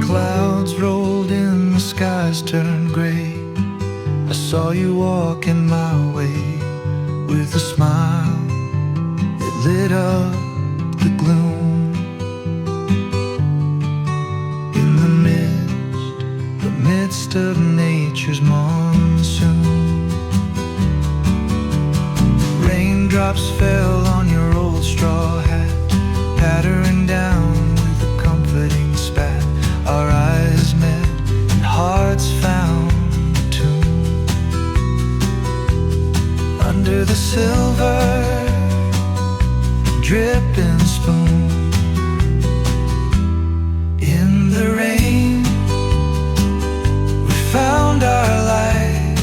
Clouds rolled in, the skies turned gray. I saw you walking my way with a smile that lit up the gloom. In the midst of nature's monsoon, raindrops fell on your old straw hat, pattering down with a comforting spat. Our eyes met and hearts found a tune. Under the silver dripping spoon, in the rain we found our light,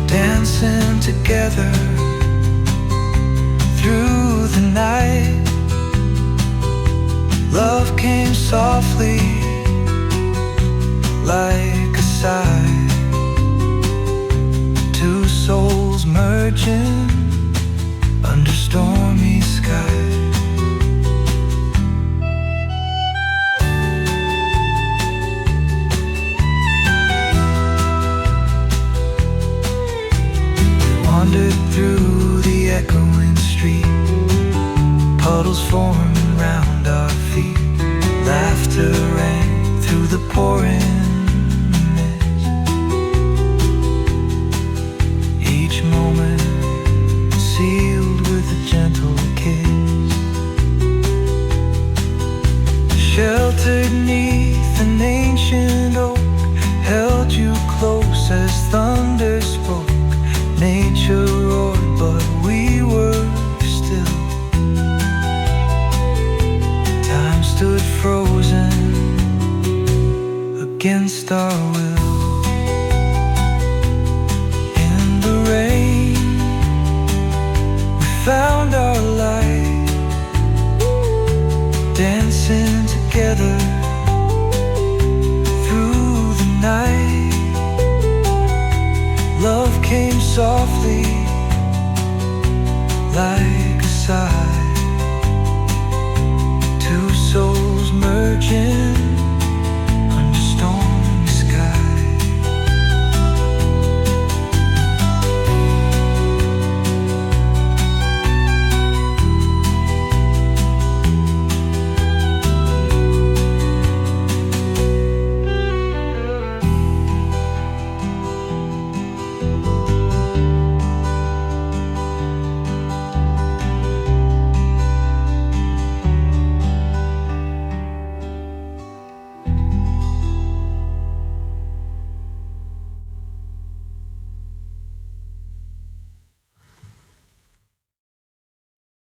dancing together through the night. Love came softly like a sigh, two souls merging under stormy skies. We wandered through the echoing street, puddles forming round our feet. Laughter rang through the pouring mist, each moment sealed with a gentle kiss. Sheltered neath an ancient oak, held you close as thunder spoke. Nature roared, but we were still. Time stood frozen against our will. In the rain we found our light, dancing together through the night. Love came softly like a sigh.